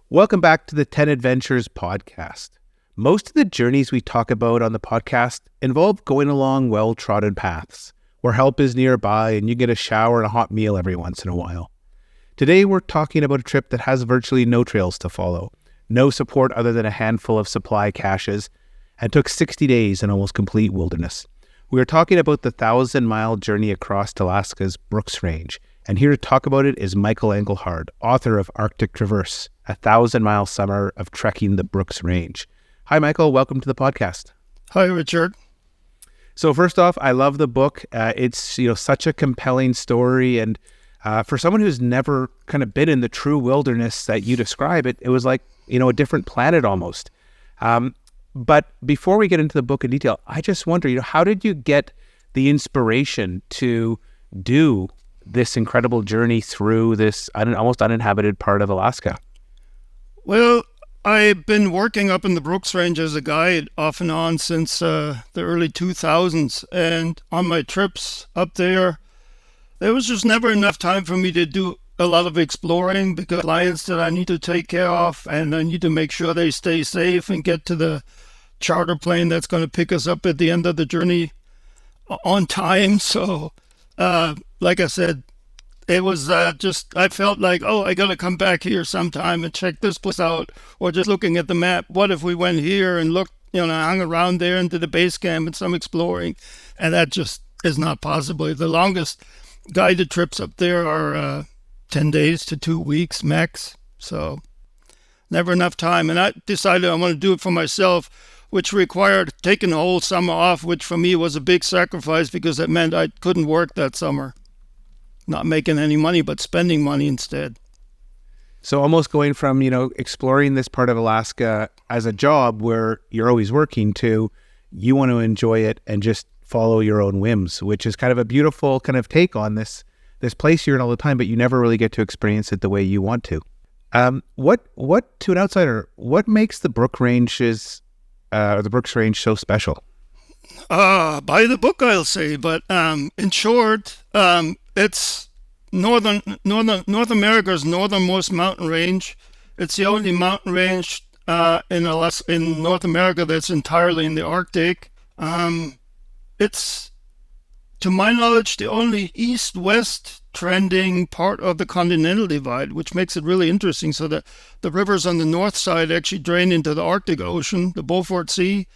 Welcome back to the 10 Adventures podcast. Most of the journeys we talk about on the podcast involve going along well-trodden paths, where help is nearby and you get a shower and a hot meal every once in a while. Today we're talking about a trip that has virtually no trails to follow, no support other than a handful of supply caches, and took 60 days in almost complete wilderness. We are talking about the 1,000-mile journey across Alaska's Brooks Range, and here to talk about it is Michael Engelhard, author of Arctic Traverse, a 1,000-mile summer of trekking the Brooks Range. Hi, Michael. Welcome to the podcast. Hi, Richard. So first off, I love the book. It's such a compelling story, and for someone who's never kind of been in the true wilderness that you describe, it was like a different planet almost. But before we get into the book in detail, I just wonder, how did you get the inspiration to do this incredible journey through this almost uninhabited part of Alaska? Well, I've been working up in the Brooks Range as a guide off and on since the early 2000s. And on my trips up there was just never enough time for me to do a lot of exploring because clients that I need to take care of, and I need to make sure they stay safe and get to the charter plane that's going to pick us up at the end of the journey on time. So like I said, it was I felt like, I got to come back here sometime and check this place out. Or just looking at the map, what if we went here and looked, hung around there and did the base camp and some exploring. And that just is not possible. The longest guided trips up there are 10 days to 2 weeks max. So never enough time. And I decided I want to do it for myself, which required taking the whole summer off, which for me was a big sacrifice because it meant I couldn't work that summer. Not making any money, but spending money instead. So almost going from, exploring this part of Alaska as a job where you're always working to you want to enjoy it and just follow your own whims, which is kind of a beautiful kind of take on this place you're in all the time, but you never really get to experience it the way you want to. What to an outsider, what makes the Brooks Range so special? By the book, I'll say, but in short, it's North America's northernmost mountain range. It's the only mountain range in North America that's entirely in the Arctic. It's, to my knowledge, the only east-west trending part of the continental divide, which makes it really interesting. So the rivers on the north side actually drain into the Arctic Ocean, the Beaufort Sea,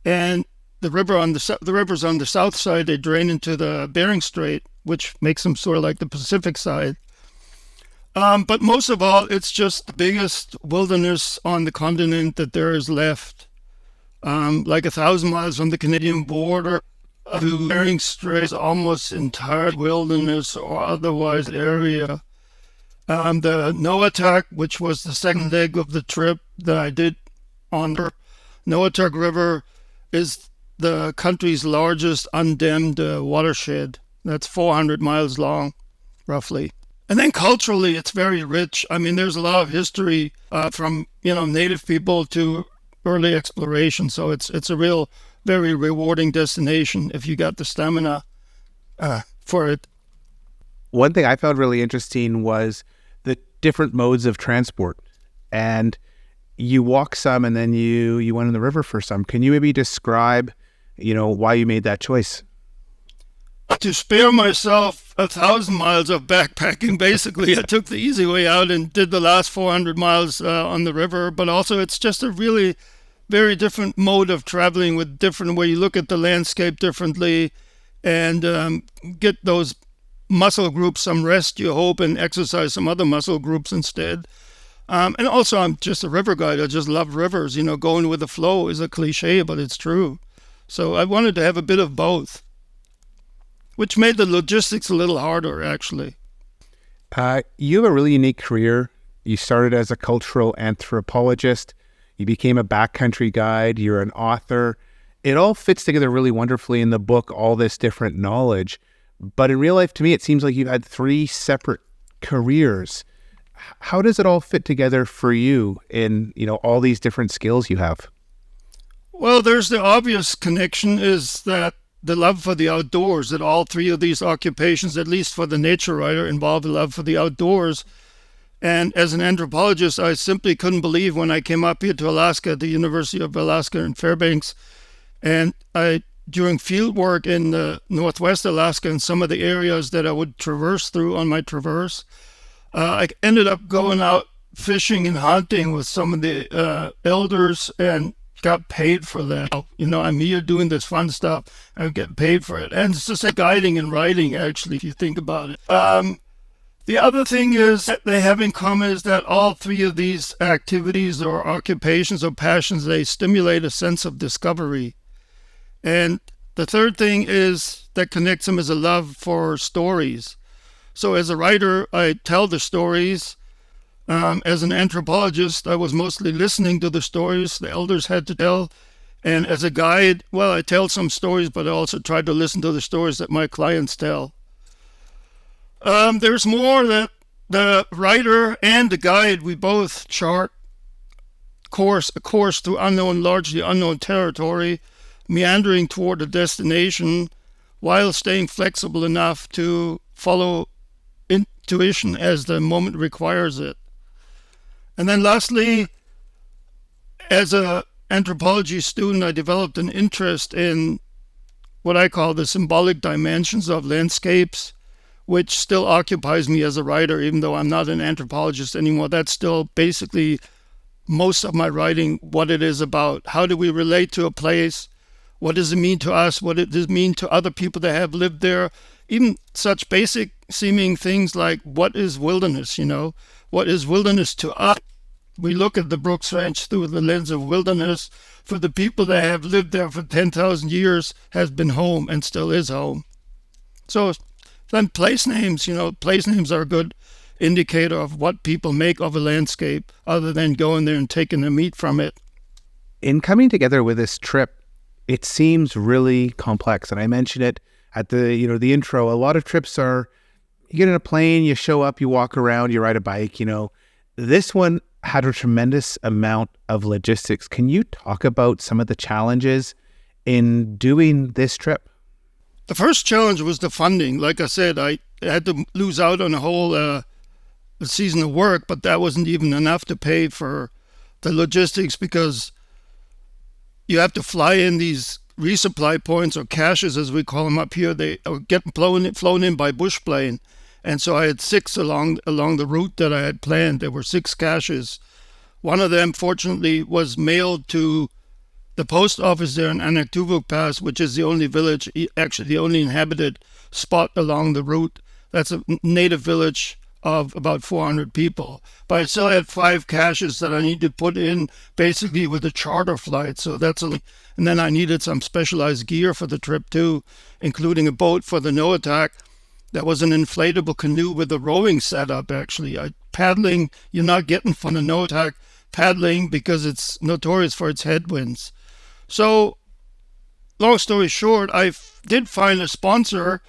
and the rivers on the south side, they drain into the Bering Strait, which makes them sort of like the Pacific side. But most of all, it's just the biggest wilderness on the continent that there is left. Like 1,000 miles from the Canadian border to Bering Strait is almost entire wilderness or otherwise area. The Noatak, which was the second leg of the trip that I did on the Noatak River, is the country's largest undammed watershed. That's 400 miles long, roughly. And then culturally, it's very rich. I mean, there's a lot of history from, native people to early exploration. So it's a real, very rewarding destination if you got the stamina for it. One thing I found really interesting was the different modes of transport. And you walk some and then you went in the river for some. Can you maybe describe why you made that choice? To spare myself 1,000 miles of backpacking, basically, I took the easy way out and did the last 400 miles on the river. But also, it's just a really very different mode of traveling with different, where you look at the landscape differently and get those muscle groups some rest, you hope, and exercise some other muscle groups instead. And also, I'm just a river guide. I just love rivers. Going with the flow is a cliche, but it's true. So I wanted to have a bit of both, which made the logistics a little harder, actually. You have a really unique career. You started as a cultural anthropologist. You became a backcountry guide. You're an author. It all fits together really wonderfully in the book, all this different knowledge. But in real life, to me, it seems like you've had 3 separate careers. How does it all fit together for you in, all these different skills you have? Well, there's the obvious connection is that the love for the outdoors, that all 3 of these occupations, at least for the nature writer, involve a love for the outdoors. And as an anthropologist, I simply couldn't believe when I came up here to Alaska, at the University of Alaska in Fairbanks, and during field work in northwest Alaska and some of the areas that I would traverse through on my traverse, I ended up going out fishing and hunting with some of the elders and got paid for that. I'm here doing this fun stuff. I get paid for it. And it's just like guiding and writing, actually, if you think about it. The other thing is that they have in common is that all three of these activities or occupations or passions, they stimulate a sense of discovery. And the third thing is that connects them is a love for stories. So as a writer, I tell the stories. As an anthropologist, I was mostly listening to the stories the elders had to tell. And as a guide, well, I tell some stories, but I also try to listen to the stories that my clients tell. There's more that the writer and the guide, we both chart a course through largely unknown territory, meandering toward a destination while staying flexible enough to follow intuition as the moment requires it. And then lastly, as an anthropology student, I developed an interest in what I call the symbolic dimensions of landscapes, which still occupies me as a writer, even though I'm not an anthropologist anymore. That's still basically most of my writing, what it is about. How do we relate to a place? What does it mean to us? What does it mean to other people that have lived there? Even such basic seeming things like, what is wilderness, What is wilderness to us? We look at the Brooks Ranch through the lens of wilderness. For the people that have lived there for 10,000 years, has been home and still is home. So then place names are a good indicator of what people make of a landscape other than going there and taking the meat from it. In coming together with this trip, it seems really complex. And I mentioned it at the intro. A lot of trips are, you get in a plane, you show up, you walk around, you ride a bike, This one had a tremendous amount of logistics. Can you talk about some of the challenges in doing this trip? The first challenge was the funding. Like I said, I had to lose out on a whole season of work, but that wasn't even enough to pay for the logistics because you have to fly in these resupply points or caches, as we call them up here. They are getting flown in by bush plane. And so I had 6 along the route that I had planned. There were 6 caches. One of them, fortunately, was mailed to the post office there in Anaktuvuk Pass, which is the only village, actually the only inhabited spot along the route. That's a native village of about 400 people. But I still had 5 caches that I needed to put in basically with a charter flight. So and then I needed some specialized gear for the trip too, including a boat for the no attack. That was an inflatable canoe with a rowing setup, actually. Paddling, you're not getting from the no attack paddling because it's notorious for its headwinds. So, long story short, I did find a sponsor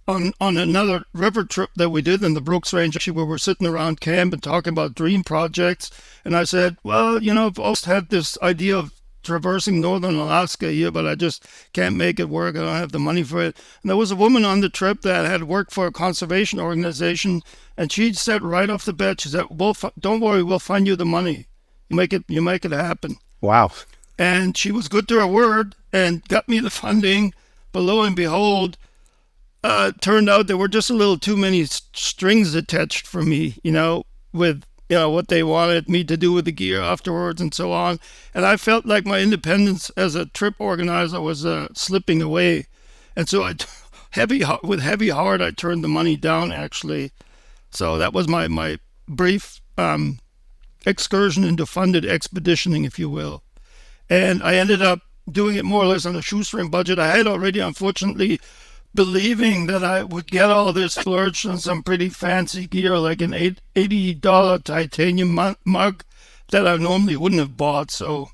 on another river trip that we did in the Brooks Range, actually, where we're sitting around camp and talking about dream projects. And I said, well, I've always had this idea of traversing northern Alaska here, but I just can't make it work. I don't have the money for it. And there was a woman on the trip that had worked for a conservation organization, and she said right off the bat, she said, well, don't worry, we'll find you the money. You make it happen. Wow. And she was good to her word and got me the funding. But lo and behold, turned out there were just a little too many strings attached for me, with what they wanted me to do with the gear afterwards and so on. And I felt like my independence as a trip organizer was slipping away. And so with heavy heart, I turned the money down, actually. So that was my brief excursion into funded expeditioning, if you will. And I ended up doing it more or less on a shoestring budget. I had already, unfortunately, believing that I would get all this splurged on some pretty fancy gear, like an $80 titanium mug that I normally wouldn't have bought. So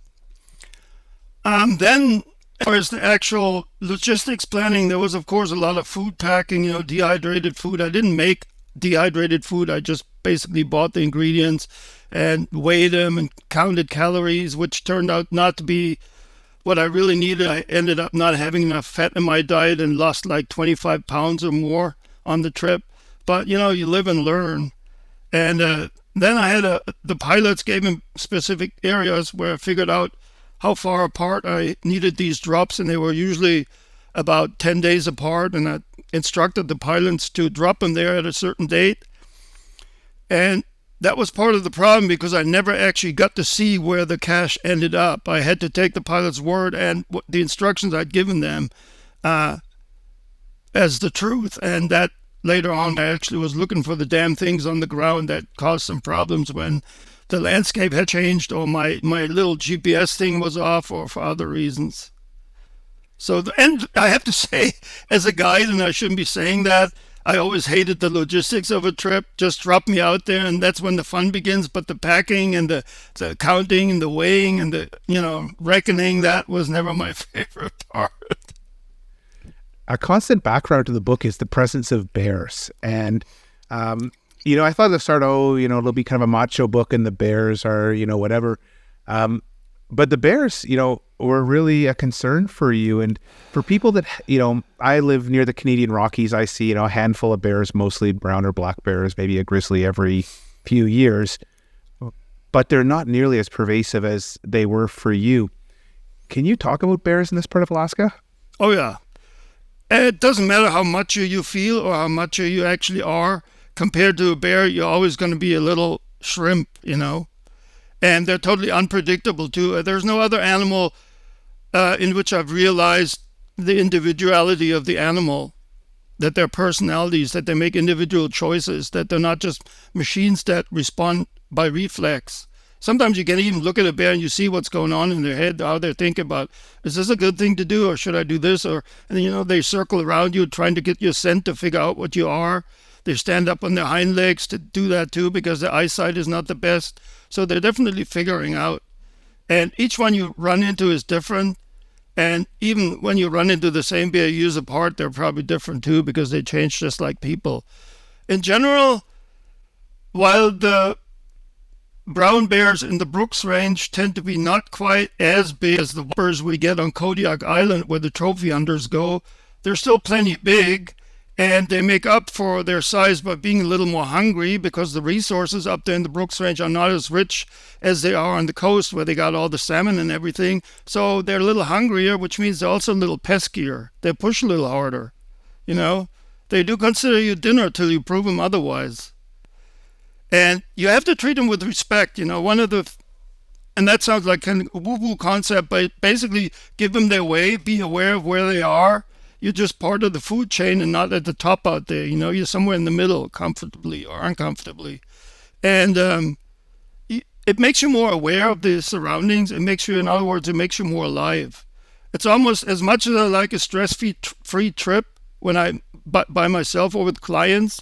then, as far as the actual logistics planning, there was, of course, a lot of food packing, dehydrated food. I didn't make dehydrated food. I just basically bought the ingredients and weighed them and counted calories, which turned out not to be what I really needed. I ended up not having enough fat in my diet and lost like 25 pounds or more on the trip. But, you live and learn. And Then the pilots gave him specific areas where I figured out how far apart I needed these drops, and they were usually about 10 days apart, and I instructed the pilots to drop them there at a certain date. And that was part of the problem because I never actually got to see where the cache ended up. I had to take the pilot's word and the instructions I'd given them as the truth, and that later on I actually was looking for the damn things on the ground that caused some problems when the landscape had changed or my little GPS thing was off or for other reasons. So, and I have to say, as a guide, and I shouldn't be saying that, I always hated the logistics of a trip. Just drop me out there, and that's when the fun begins. But the packing and the counting and the weighing and the, reckoning, that was never my favorite part. A constant background to the book is the presence of bears. And, I thought at the start, it'll be kind of a macho book and the bears are, whatever. But the bears, were really a concern for you. And for people that, I live near the Canadian Rockies, I see, a handful of bears, mostly brown or black bears, maybe a grizzly every few years. But they're not nearly as pervasive as they were for you. Can you talk about bears in this part of Alaska? Oh, yeah. It doesn't matter how much you feel or how much you actually are. Compared to a bear, you're always going to be a little shrimp, And they're totally unpredictable, too. There's no other animal in which I've realized the individuality of the animal, that their personalities, that they make individual choices, that they're not just machines that respond by reflex. Sometimes you can even look at a bear and you see what's going on in their head, how they're thinking about, is this a good thing to do or should I do this? And they circle around you trying to get your scent to figure out what you are. They stand up on their hind legs to do that too because their eyesight is not the best. So they're definitely figuring out. And each one you run into is different. And even when you run into the same bear years apart, they're probably different too because they change just like people. In general, while the brown bears in the Brooks Range tend to be not quite as big as the whoppers we get on Kodiak Island where the trophy hunters go, they're still plenty big. And they make up for their size by being a little more hungry because the resources up there in the Brooks Range are not as rich as they are on the coast where they got all the salmon and everything. So they're a little hungrier, which means they're also a little peskier. They push a little harder. They do consider you dinner till you prove them otherwise. And you have to treat them with respect. And that sounds like kind of a woo-woo concept, but basically give them their way, be aware of where they are. You're just part of the food chain and not at the top out there. You're somewhere in the middle, comfortably or uncomfortably. And it makes you more aware of the surroundings. It makes you more alive. It's almost as much as I like a stress-free trip when I'm by myself or with clients.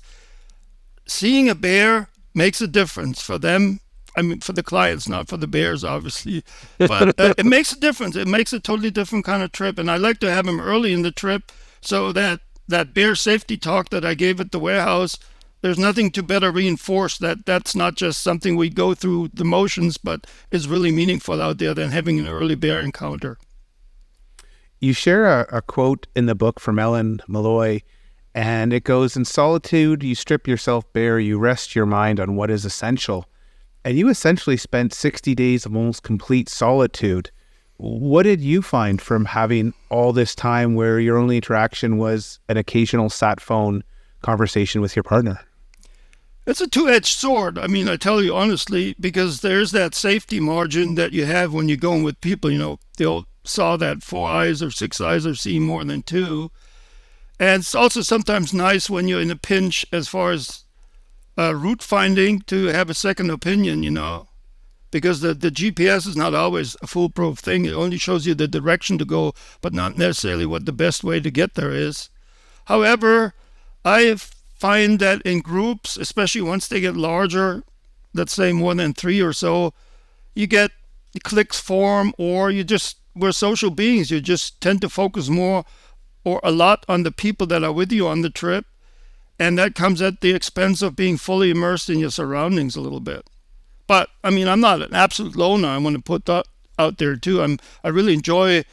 Seeing a bear makes a difference for them. I mean, for the clients, not for the bears, obviously. But it makes a difference. It makes a totally different kind of trip. And I like to have them early in the trip so that bear safety talk that I gave at the warehouse, there's nothing to better reinforce that that's not just something we go through the motions, but is really meaningful out there than having an early bear encounter. You share a quote in the book from Ellen Malloy, and it goes, "In solitude, you strip yourself bare, you rest your mind on what is essential." And you essentially spent 60 days of almost complete solitude. What did you find from having all this time where your only interaction was an occasional sat phone conversation with your partner? It's a two-edged sword. I mean, I tell you honestly, because there's that safety margin that you have when you're going with people. The old saw that 4 eyes or 6 eyes are seeing more than 2. And it's also sometimes nice when you're in a pinch as far as route finding to have a second opinion, because the GPS is not always a foolproof thing. It only shows you the direction to go, but not necessarily what the best way to get there is. However, I find that in groups, especially once they get larger, let's say more than 3 or so, you get the clicks form, or we're social beings. You just tend to focus more or a lot on the people that are with you on the trip. And that comes at the expense of being fully immersed in your surroundings a little bit. But, I mean, I'm not an absolute loner. I want to put that out there, too. I really enjoy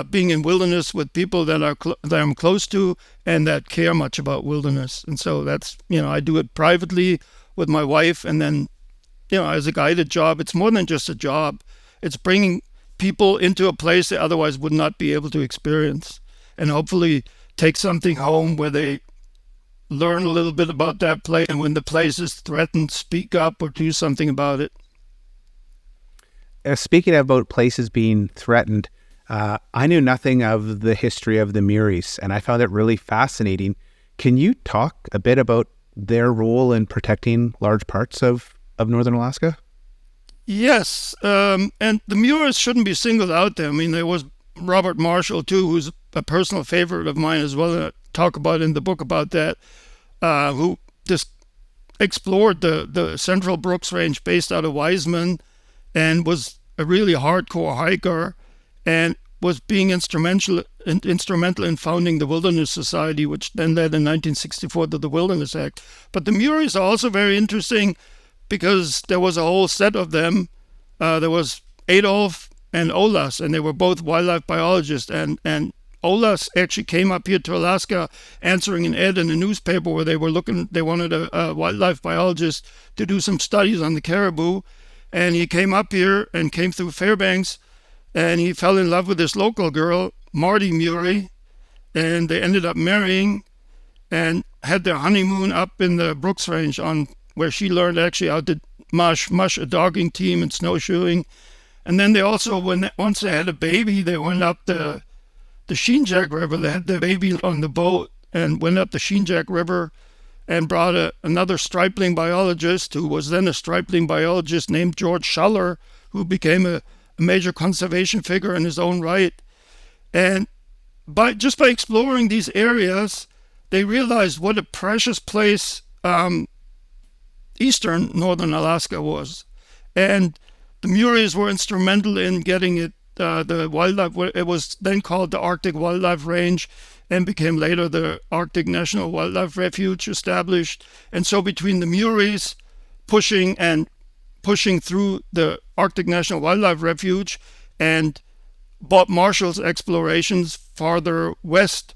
being in wilderness with people that I'm close to and that care much about wilderness. And so that's, I do it privately with my wife and then as a guided job. It's more than just a job. It's bringing people into a place they otherwise would not be able to experience, and hopefully take something home where they learn a little bit about that place, and when the place is threatened, speak up or do something about it. Speaking about places being threatened, I knew nothing of the history of the Muries, and I found it really fascinating. Can you talk a bit about their role in protecting large parts of northern Alaska? Yes, and the Muries shouldn't be singled out there. I mean, there was Robert Marshall, too, who's a personal favorite of mine as well, and I talk about in the book about that, who just explored the Central Brooks Range based out of Wiseman, and was a really hardcore hiker, and was being instrumental in founding the Wilderness Society, which then led in 1964 to the Wilderness Act. But the Muries are also very interesting because there was a whole set of them. There was Adolf and Olas, and they were both wildlife biologists. And Olas actually came up here to Alaska answering an ad in a newspaper where they wanted a wildlife biologist to do some studies on the caribou. And he came up here and came through Fairbanks, and he fell in love with this local girl, Marty Murie, and they ended up marrying and had their honeymoon up in the Brooks Range, on where she learned actually how to mush a dogging team and snowshoeing. And then they also, once they had a baby, they went up the Sheenjack River. They had the baby on the boat and went up the Sheenjack River and brought another stripling biologist, who was then a stripling biologist named George Schuller, who became a major conservation figure in his own right. And by exploring these areas, they realized what a precious place eastern northern Alaska was. And the Muries were instrumental in getting it, the wildlife, it was then called the Arctic Wildlife Range, and became later the Arctic National Wildlife Refuge established. And so between the Muries pushing through the Arctic National Wildlife Refuge and Bob Marshall's explorations farther west,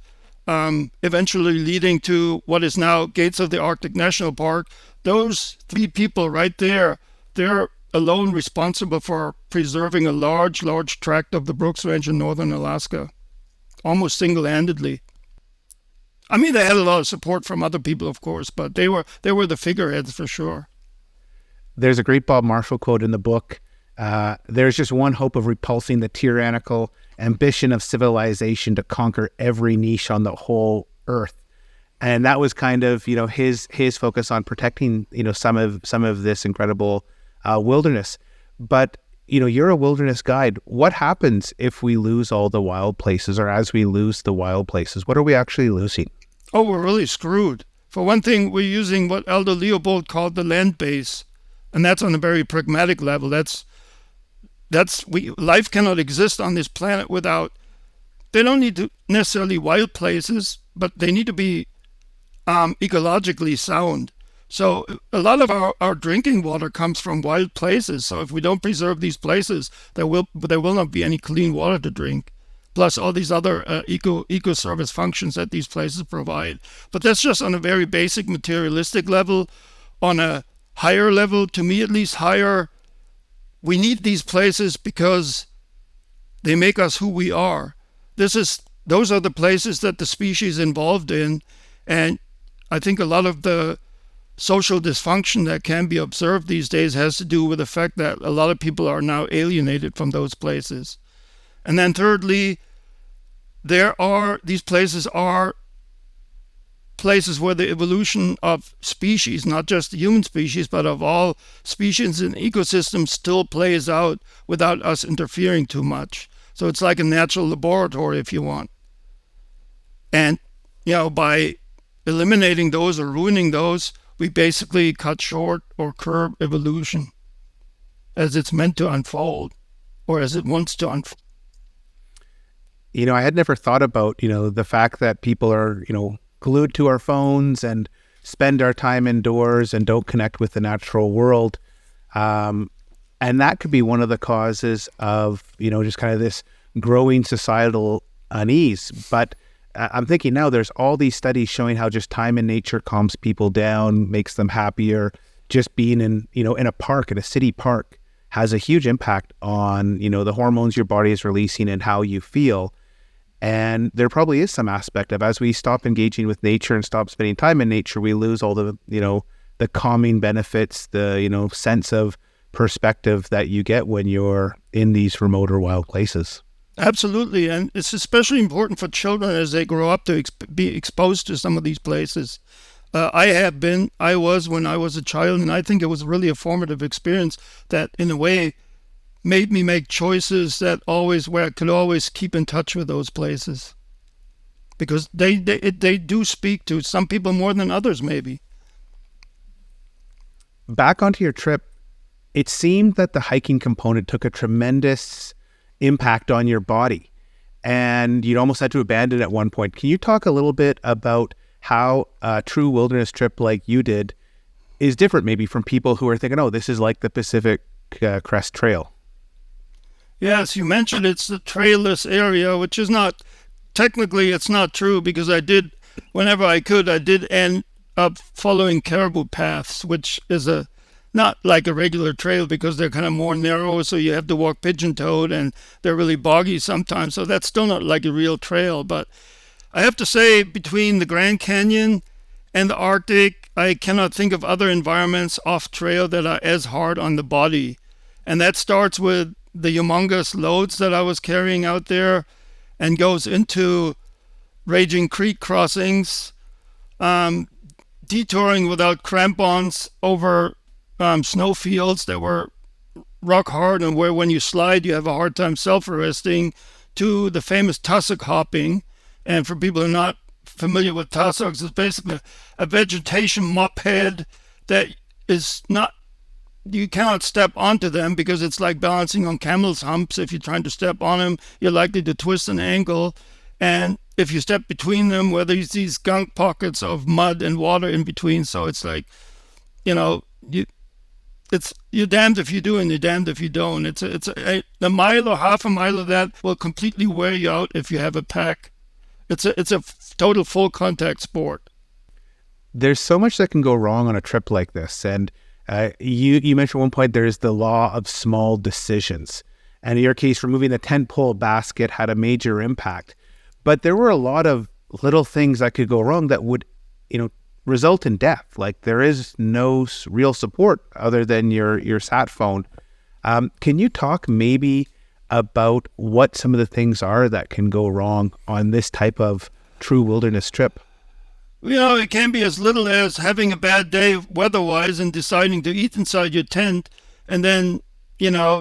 eventually leading to what is now Gates of the Arctic National Park, those three people right there, they're alone responsible for preserving a large tract of the Brooks Range in northern Alaska, almost single-handedly. I mean, they had a lot of support from other people, of course, but they were the figureheads for sure. There's a great Bob Marshall quote in the book. There's just one hope of repulsing the tyrannical ambition of civilization to conquer every niche on the whole earth. And that was kind of, his focus on protecting, some of this incredible wilderness. But, you're a wilderness guide. What happens if we lose all the wild places, or as we lose the wild places? What are we actually losing? Oh, we're really screwed. For one thing, we're using what Aldo Leopold called the land base. And that's on a very pragmatic level. Life cannot exist on this planet without, they don't need to necessarily wild places, but they need to be ecologically sound. So a lot of our drinking water comes from wild places. So if we don't preserve these places, there will not be any clean water to drink. Plus all these other eco-service functions that these places provide. But that's just on a very basic materialistic level. On a higher level, to me at least higher, we need these places because they make us who we are. Those are the places that the species involved in, and I think a lot of the social dysfunction that can be observed these days has to do with the fact that a lot of people are now alienated from those places. And then thirdly, these places are places where the evolution of species, not just the human species, but of all species and ecosystems, still plays out without us interfering too much. So it's like a natural laboratory, if you want. And, by eliminating those or ruining those, we basically cut short or curb evolution as it's meant to unfold, or as it wants to unfold. I had never thought about, the fact that people are, glued to our phones and spend our time indoors and don't connect with the natural world. And that could be one of the causes of, just kind of this growing societal unease. But I'm thinking now there's all these studies showing how just time in nature calms people down, makes them happier. just being in a park, in a city park, has a huge impact on, the hormones your body is releasing and how you feel. And there probably is some aspect of, as we stop engaging with nature and stop spending time in nature, we lose all the, the calming benefits, the, sense of perspective that you get when you're in these remote or wild places. Absolutely. And it's especially important for children as they grow up to be exposed to some of these places. I was when I was a child, and I think it was really a formative experience that in a way made me make choices where I could always keep in touch with those places. Because they do speak to some people more than others, maybe. Back onto your trip, it seemed that the hiking component took a tremendous impact on your body, and you'd almost had to abandon it at one point. Can you talk a little bit about how a true wilderness trip like you did is different maybe from people who are thinking, oh, this is like the Pacific Crest Trail? Yes, you mentioned it's the trailless area, which is not, technically it's not true, because whenever I did end up following caribou paths, which is not like a regular trail because they're kind of more narrow, so you have to walk pigeon-toed, and they're really boggy sometimes, so that's still not like a real trail. But I have to say, between the Grand Canyon and the Arctic, I cannot think of other environments off-trail that are as hard on the body. And that starts with the humongous loads that I was carrying out there and goes into raging creek crossings, detouring without crampons over snow fields that were rock hard and where when you slide you have a hard time self-arresting, to the famous tussock hopping. And for people who are not familiar with tussocks, it's basically a vegetation mop head that is not, you cannot step onto them because it's like balancing on camel's humps. If you're trying to step on them, you're likely to twist an ankle. And if you step between them, well, there's these gunk pockets of mud and water in between. So it's like, you're damned if you do and you're damned if you don't. A mile or half a mile of that will completely wear you out if you have a pack. It's a total full contact sport. There's so much that can go wrong on a trip like this. And you mentioned at one point there's the law of small decisions. And in your case, removing the tent pole basket had a major impact. But there were a lot of little things that could go wrong that would, result in death. Like there is no real support other than your sat phone. Can you talk maybe about what some of the things are that can go wrong on this type of true wilderness trip? It can be as little as having a bad day weather-wise and deciding to eat inside your tent and then,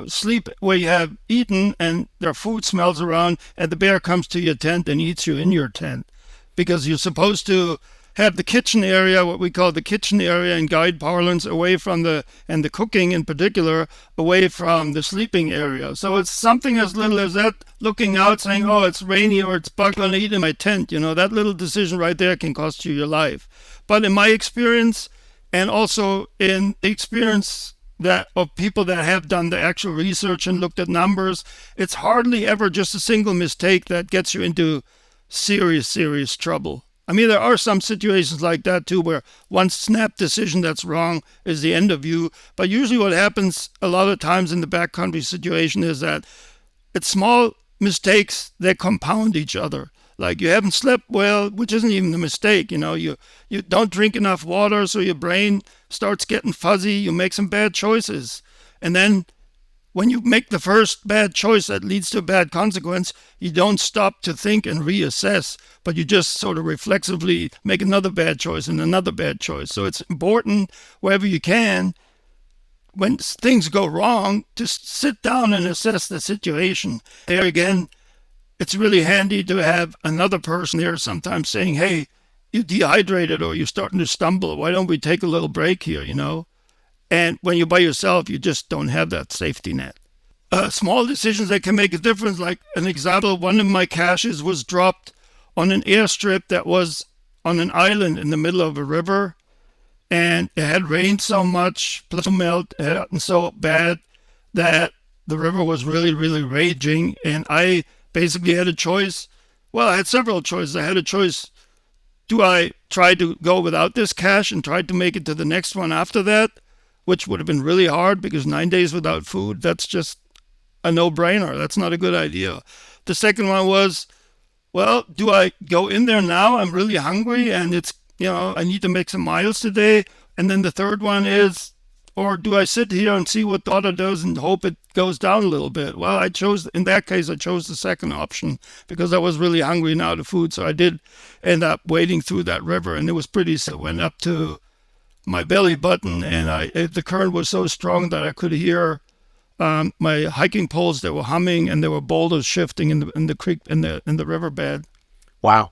sleep where you have eaten and there are food smells around and the bear comes to your tent and eats you in your tent. Because you're supposed to have the kitchen area, what we call the kitchen area in guide parlance, away from the cooking in particular, away from the sleeping area. So it's something as little as that, looking out saying, oh, it's rainy or it's bug going to eat in my tent. That little decision right there can cost you your life. But in my experience, and also in the experience of people that have done the actual research and looked at numbers, it's hardly ever just a single mistake that gets you into serious, serious trouble. I mean, there are some situations like that too, where one snap decision that's wrong is the end of you. But usually what happens a lot of times in the backcountry situation is that it's small mistakes that compound each other. Like you haven't slept well, which isn't even a mistake. You don't drink enough water, so your brain starts getting fuzzy. You make some bad choices. And then when you make the first bad choice that leads to a bad consequence, you don't stop to think and reassess, but you just sort of reflexively make another bad choice and another bad choice. So it's important wherever you can, when things go wrong, to sit down and assess the situation. There again, it's really handy to have another person there sometimes saying, hey, you're dehydrated or you're starting to stumble. Why don't we take a little break here, And when you're by yourself, you just don't have that safety net. Small decisions that can make a difference. Like an example, one of my caches was dropped on an airstrip that was on an island in the middle of a river. And it had rained so much, plus melt, it had gotten so bad that the river was really, really raging. And I basically had a choice. Well, I had several choices. I had a choice. Do I try to go without this cache and try to make it to the next one after that? which would have been really hard because 9 days without food, that's just a no-brainer. That's not a good idea. The second one was, well, do I go in there now? I'm really hungry and it's, I need to make some miles today. And then the third one is, or do I sit here and see what the water does and hope it goes down a little bit? Well, in that case, I chose the second option because I was really hungry and out of food. So I did end up wading through that river, and it was pretty, so it went up to my belly button, and the current was so strong that I could hear my hiking poles that were humming, and there were boulders shifting in the creek, in the riverbed. Wow.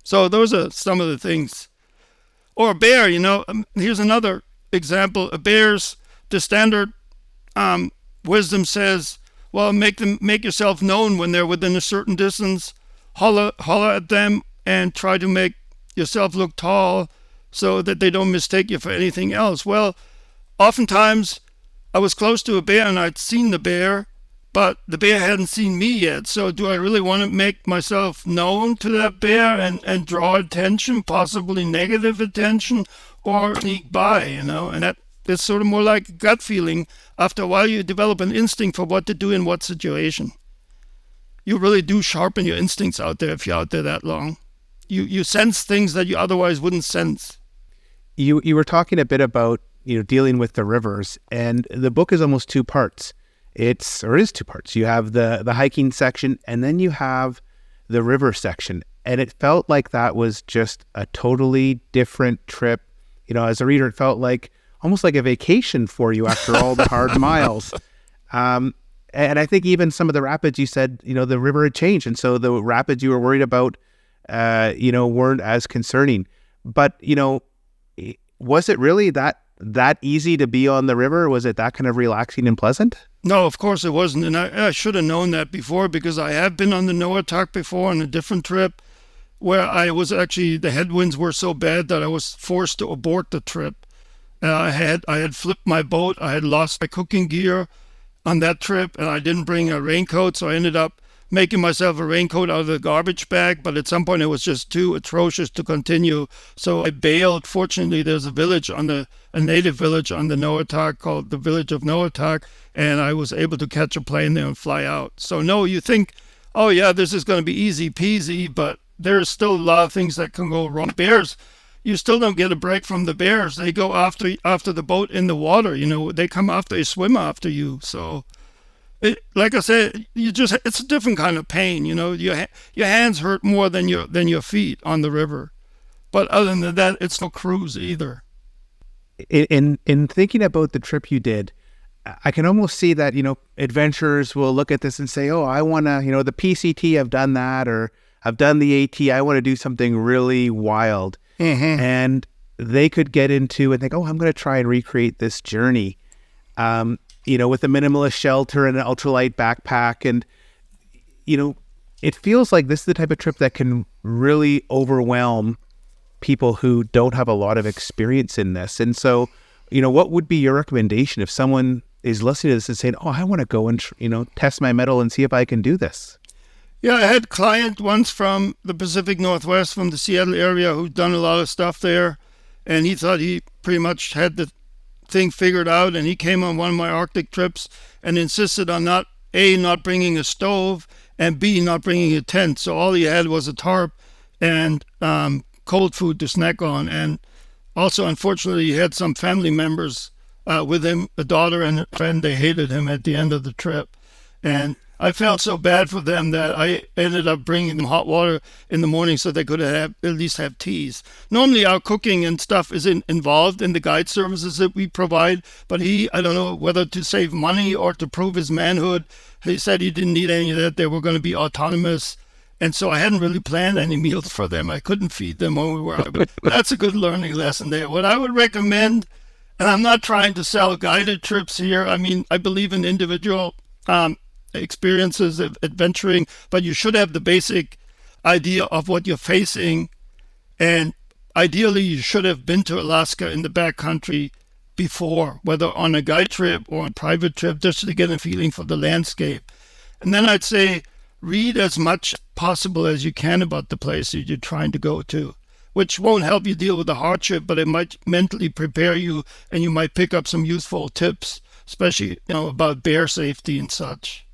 So those are some of the things. Or a bear, here's another example. The standard wisdom says, well, make yourself known when they're within a certain distance. Holler at them and try to make yourself look tall so that they don't mistake you for anything else. Well, oftentimes I was close to a bear and I'd seen the bear, but the bear hadn't seen me yet. So do I really want to make myself known to that bear and draw attention, possibly negative attention, or sneak by, and that's sort of more like a gut feeling. After a while, you develop an instinct for what to do in what situation. You really do sharpen your instincts out there if you're out there that long. You sense things that you otherwise wouldn't sense. You were talking a bit about dealing with the rivers, and the book is almost two parts. It is two parts. You have the hiking section, and then you have the river section. And it felt like that was just a totally different trip. As a reader, it felt like almost like a vacation for you after all the hard miles. And I think even some of the rapids, you said, the river had changed. And so the rapids you were worried about, weren't as concerning. But, was it really that easy to be on the river? Was it that kind of relaxing and pleasant? No, of course it wasn't. And I should have known that before, because I have been on the Noatak before on a different trip where the headwinds were so bad that I was forced to abort the trip. I had flipped my boat. I had lost my cooking gear on that trip, and I didn't bring a raincoat, so I ended up making myself a raincoat out of the garbage bag, but at some point it was just too atrocious to continue, so I bailed. Fortunately, there's a native village on the Noatak called the Village of Noatak, and I was able to catch a plane there and fly out. So no, you think, oh yeah, this is going to be easy peasy, but there's still a lot of things that can go wrong. Bears, you still don't get a break from the bears. They go after the boat in the water. They come after, they swim after you. So, like I said, it's a different kind of pain. Your hands hurt more than your feet on the river. But other than that, it's no cruise either. In thinking about the trip you did, I can almost see that adventurers will look at this and say, oh, I want to, the PCT, I've done that, or I've done the AT, I want to do something really wild. Mm-hmm. And they could get into and think, oh, I'm going to try and recreate this journey, with a minimalist shelter and an ultralight backpack. And, it feels like this is the type of trip that can really overwhelm people who don't have a lot of experience in this. And so, what would be your recommendation if someone is listening to this and saying, oh, I want to go and, test my mettle and see if I can do this? Yeah, I had a client once from the Pacific Northwest, from the Seattle area, who'd done a lot of stuff there, and he thought he pretty much had the thing figured out, and he came on one of my Arctic trips and insisted on not bringing a stove, and B, not bringing a tent. So all he had was a tarp and cold food to snack on. And also, unfortunately, he had some family members with him, a daughter and a friend. They hated him at the end of the trip. And I felt so bad for them that I ended up bringing them hot water in the morning so they could at least have teas. Normally our cooking and stuff is involved in the guide services that we provide, but I don't know whether to save money or to prove his manhood, he said he didn't need any of that. They were going to be autonomous. And so I hadn't really planned any meals for them. I couldn't feed them when we were out. But that's a good learning lesson there. What I would recommend, and I'm not trying to sell guided trips here. I mean, I believe in individual experiences of adventuring, but you should have the basic idea of what you're facing. And ideally, you should have been to Alaska in the backcountry before, whether on a guide trip or a private trip, just to get a feeling for the landscape. And then I'd say, read as much possible as you can about the place that you're trying to go to. which won't help you deal with the hardship, but it might mentally prepare you, and you might pick up some useful tips, especially, about bear safety and such.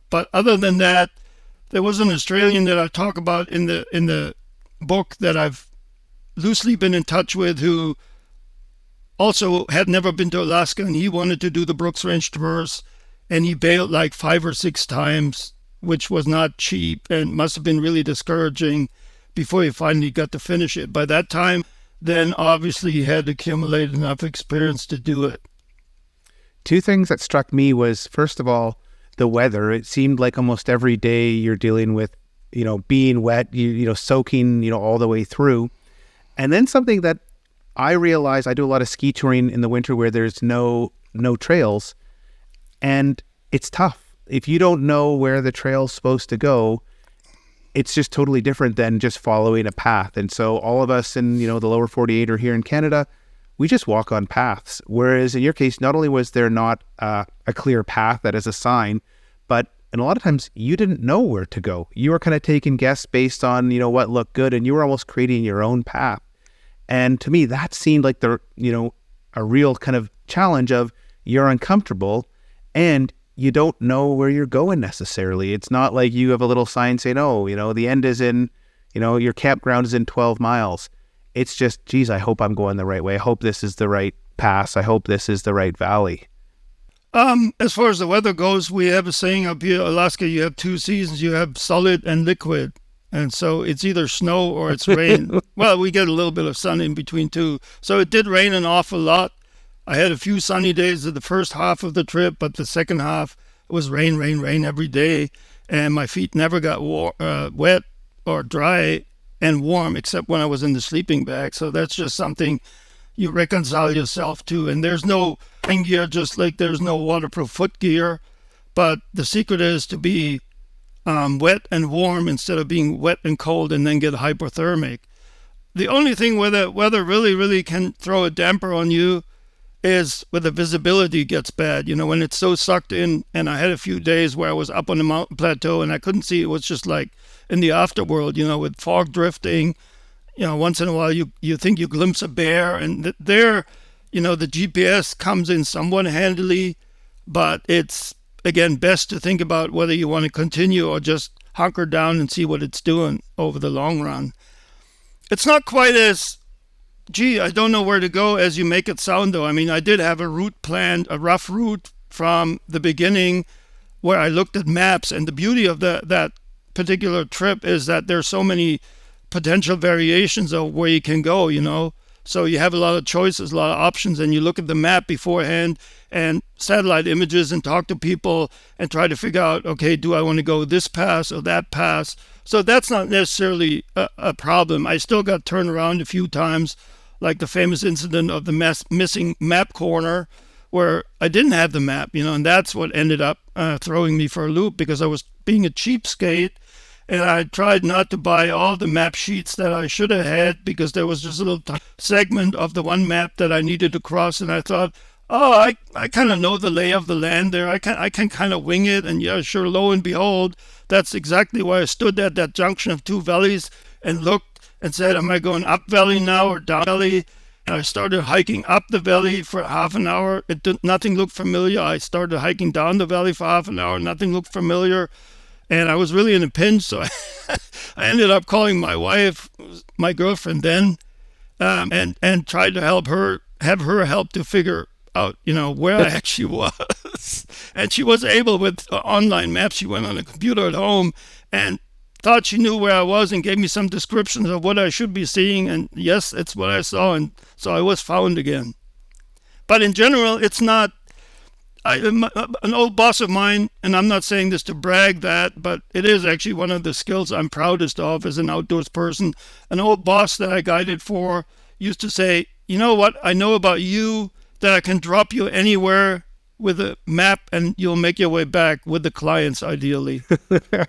But other than that, there was an Australian that I talk about in the book that I've loosely been in touch with, who also had never been to Alaska, and he wanted to do the Brooks Range Traverse, and he bailed like 5 or 6 times, which was not cheap and must have been really discouraging before he finally got to finish it. By that time, then obviously he had accumulated enough experience to do it. 2 things that struck me was, first of all, the weather. It seemed like almost every day you're dealing with, being wet, soaking, all the way through. And then something that I realize, I do a lot of ski touring in the winter where there's no trails, and it's tough. If you don't know where the trail's supposed to go, it's just totally different than just following a path. And so all of us in, the lower 48 or here in Canada, we just walk on paths. Whereas in your case, not only was there not a clear path that is a sign, but and a lot of times you didn't know where to go. You were kind of taking guesses based on, what looked good, and you were almost creating your own path. And to me, that seemed like a real kind of challenge of you're uncomfortable and you don't know where you're going necessarily. It's not like you have a little sign saying, the end is in, your campground is in 12 miles. It's just, geez, I hope I'm going the right way. I hope this is the right pass. I hope this is the right valley. As far as the weather goes, we have a saying up here, Alaska, you have 2 seasons. You have solid and liquid. And so it's either snow or it's rain. Well, we get a little bit of sun in between too. So it did rain an awful lot. I had a few sunny days of the first half of the trip, but the second half was rain every day. And my feet never got wet or dry and warm, except when I was in the sleeping bag. So that's just something you reconcile yourself to. And there's no rain gear, just like there's no waterproof foot gear. But the secret is to be wet and warm instead of being wet and cold and then get hypothermic. The only thing where the weather really, really can throw a damper on you is when the visibility gets bad. When it's so sucked in, and I had a few days where I was up on the mountain plateau and I couldn't see. It was just like in the afterworld, with fog drifting. Once in a while you think you glimpse a bear, and the GPS comes in somewhat handily, but it's, again, best to think about whether you want to continue or just hunker down and see what it's doing over the long run. It's not quite as, I don't know where to go as you make it sound, though. I mean, I did have a route planned, a rough route from the beginning where I looked at maps. And the beauty of that particular trip is that there's so many potential variations of where you can go, So you have a lot of choices, a lot of options, and you look at the map beforehand and satellite images and talk to people and try to figure out, okay, do I want to go this pass or that pass? So that's not necessarily a problem. I still got turned around a few times, like the famous incident of the missing map corner where I didn't have the map, and that's what ended up throwing me for a loop because I was being a cheapskate. And I tried not to buy all the map sheets that I should have had because there was just a little segment of the one map that I needed to cross. And I thought, I kind of know the lay of the land there. I can kind of wing it. And yeah, sure, lo and behold, that's exactly why I stood at that junction of 2 valleys and looked and said, am I going up valley now or down valley? And I started hiking up the valley for half an hour. Nothing looked familiar. I started hiking down the valley for half an hour. Nothing looked familiar. And I was really in a pinch, so I ended up calling my wife, my girlfriend then, and tried to have her help to figure out, where I actually was. And she was able with online maps. She went on a computer at home and thought she knew where I was and gave me some descriptions of what I should be seeing. And yes, it's what I saw. And so I was found again. But in general, it's not. An old boss of mine, and I'm not saying this to brag but it is actually one of the skills I'm proudest of as an outdoors person. An old boss that I guided for used to say, you know what, I know about you that I can drop you anywhere with a map and you'll make your way back with the clients ideally.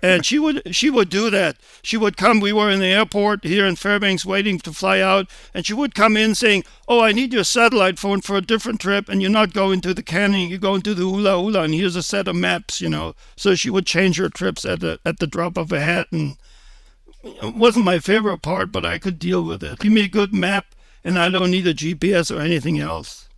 And she would do that. She would come, we were in the airport here in Fairbanks waiting to fly out, and she would come in saying, I need your satellite phone for a different trip, and you're not going to the canyon, you're going to the hula hula, and here's a set of maps, So she would change her trips at the drop of a hat, and it wasn't my favorite part, but I could deal with it. Give me a good map, and I don't need a GPS or anything else.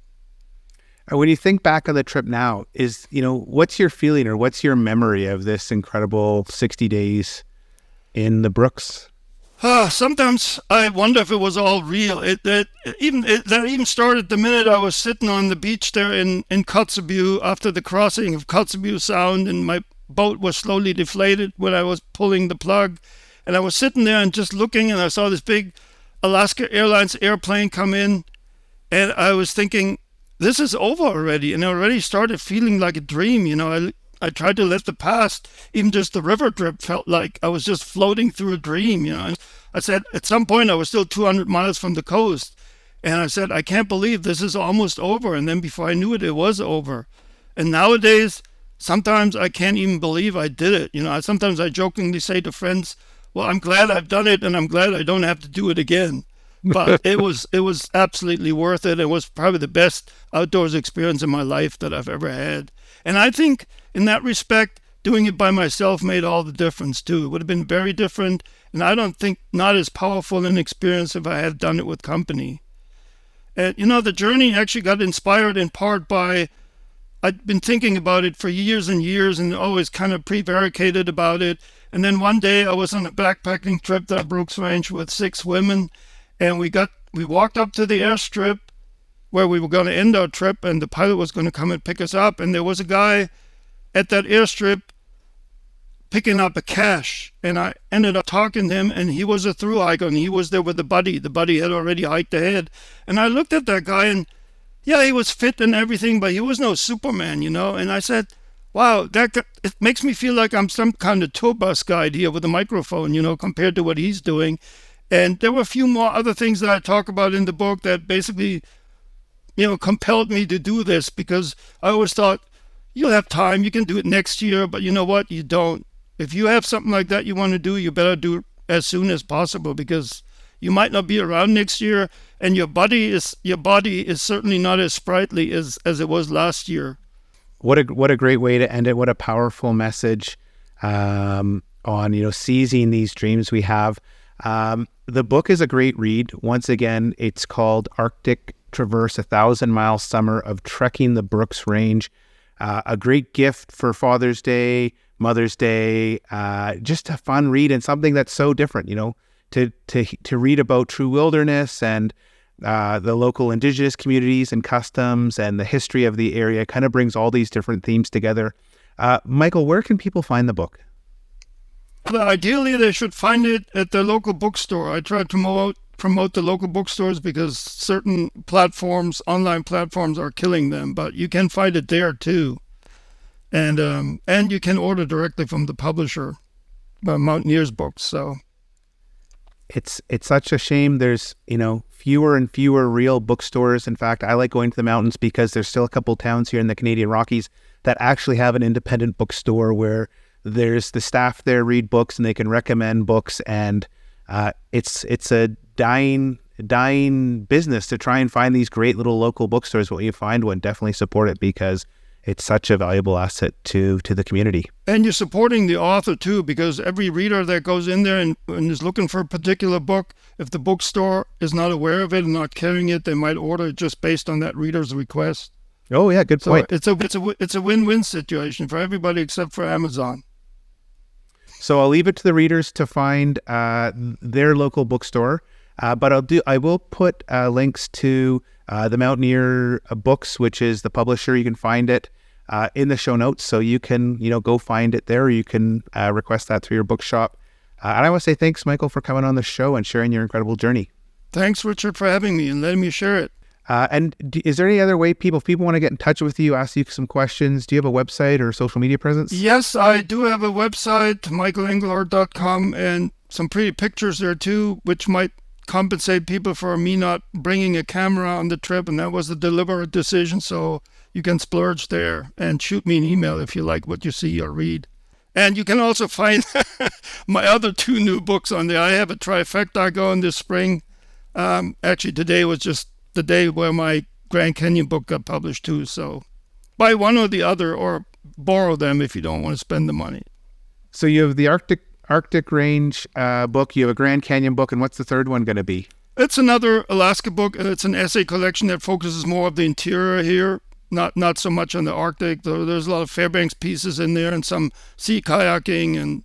When you think back on the trip now, what's your feeling or what's your memory of this incredible 60 days in the Brooks? Sometimes I wonder if it was all real. That even started the minute I was sitting on the beach there in Kotzebue after the crossing of Kotzebue Sound, and my boat was slowly deflated when I was pulling the plug. And I was sitting there and just looking, and I saw this big Alaska Airlines airplane come in, and I was thinking, this is over already. And I already started feeling like a dream. I tried to let the past, even just the river trip, felt like I was just floating through a dream. And I said, at some point, I was still 200 miles from the coast. And I said, I can't believe this is almost over. And then before I knew it, it was over. And nowadays, sometimes I can't even believe I did it. Sometimes I jokingly say to friends, well, I'm glad I've done it, and I'm glad I don't have to do it again. But it was absolutely worth it. It was probably the best outdoors experience in my life that I've ever had. And I think in that respect, doing it by myself made all the difference too. It would have been very different, and I don't think not as powerful an experience if I had done it with company. And the journey actually got inspired in part by, I'd been thinking about it for years and years and always kind of prevaricated about it. And then one day I was on a backpacking trip to the Brooks Range with 6 women, and we walked up to the airstrip where we were going to end our trip, and the pilot was going to come and pick us up. And there was a guy at that airstrip picking up a cache, and I ended up talking to him, and he was a thru hiker, and he was there with a buddy. The buddy had already hiked ahead. And I looked at that guy, and yeah, he was fit and everything, but he was no Superman, And I said, wow, it makes me feel like I'm some kind of tour bus guide here with a microphone, compared to what he's doing. And there were a few more other things that I talk about in the book that basically, compelled me to do this, because I always thought, you'll have time, you can do it next year, but you know what? You don't. If you have something like that you want to do, you better do it as soon as possible, because you might not be around next year, and your body is certainly not as sprightly as it was last year. What a great way to end it. What a powerful message on seizing these dreams we have. The book is a great read. Once again, it's called Arctic Traverse, 1,000-Mile Summer of Trekking the Brooks Range. A great gift for Father's Day, Mother's Day, just a fun read, and something that's so different, to read about true wilderness and the local indigenous communities and customs and the history of the area. Kind of brings all these different themes together. Michael, where can people find the book? Well, ideally, they should find it at the local bookstore. I try to promote the local bookstores because certain online platforms are killing them, but you can find it there too. And you can order directly from the publisher, Mountaineers Books. So it's such a shame there's fewer and fewer real bookstores. In fact, I like going to the mountains because there's still a couple towns here in the Canadian Rockies that actually have an independent bookstore where there's the staff there read books and they can recommend books, and it's a dying business to try and find these great little local bookstores. When you find one, definitely support it because it's such a valuable asset to the community. And you're supporting the author too, because every reader that goes in there and is looking for a particular book, if the bookstore is not aware of it and not carrying it, they might order it just based on that reader's request. Oh yeah, good point. So it's a win-win situation for everybody except for Amazon. So I'll leave it to the readers to find their local bookstore, but I will put links to the Mountaineer Books, which is the publisher. You can find it in the show notes, so you can go find it there. Or you can request that through your bookshop. And I want to say thanks, Michael, for coming on the show and sharing your incredible journey. Thanks, Richard, for having me and letting me share it. And is there any other way if people want to get in touch with you, ask you some questions? Do you have a website or social media presence? Yes, I do have a website, michaelengelhard.com, and some pretty pictures there too, which might compensate people for me not bringing a camera on the trip, and that was a deliberate decision, so you can splurge there and shoot me an email if you like what you see or read. And you can also find my other 2 new books on there. I have a trifecta going this spring. Actually, today was just the day where my Grand Canyon book got published too, so buy one or the other or borrow them if you don't want to spend the money. So you have the Arctic Arctic Range book. You have a Grand Canyon book. And what's the third one going to be? It's another Alaska book. It's an essay collection that focuses more of the interior here, not so much on the Arctic. Though there's a lot of Fairbanks pieces in there and some sea kayaking and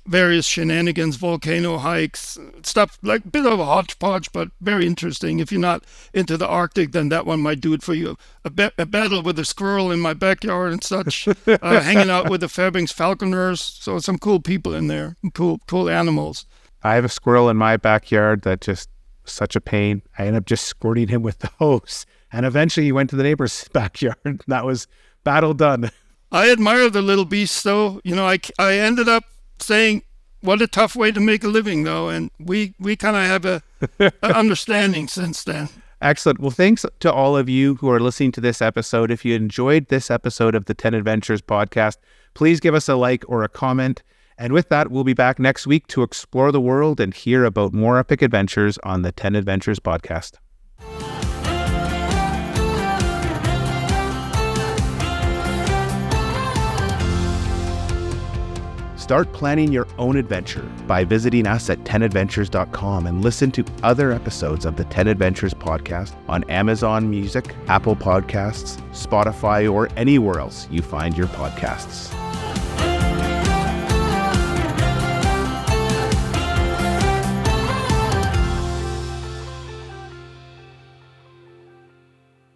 various shenanigans, volcano hikes, stuff like a bit of a hodgepodge, but very interesting. If you're not into the Arctic, then that one might do it for you. A battle with a squirrel in my backyard and such, hanging out with the Fairbanks falconers. So some cool people in there, cool animals. I have a squirrel in my backyard that just such a pain. I ended up just squirting him with the hose. And eventually he went to the neighbor's backyard. That was battle done. I admire the little beast, though. I ended up saying, what a tough way to make a living, though. And we kind of have a understanding since then. Excellent. Well, thanks to all of you who are listening to this episode. If you enjoyed this episode of the 10 Adventures podcast, please give us a like or a comment. And with that, we'll be back next week to explore the world and hear about more epic adventures on the 10 Adventures podcast. Start planning your own adventure by visiting us at 10adventures.com and listen to other episodes of the 10 Adventures podcast on Amazon Music, Apple Podcasts, Spotify, or anywhere else you find your podcasts.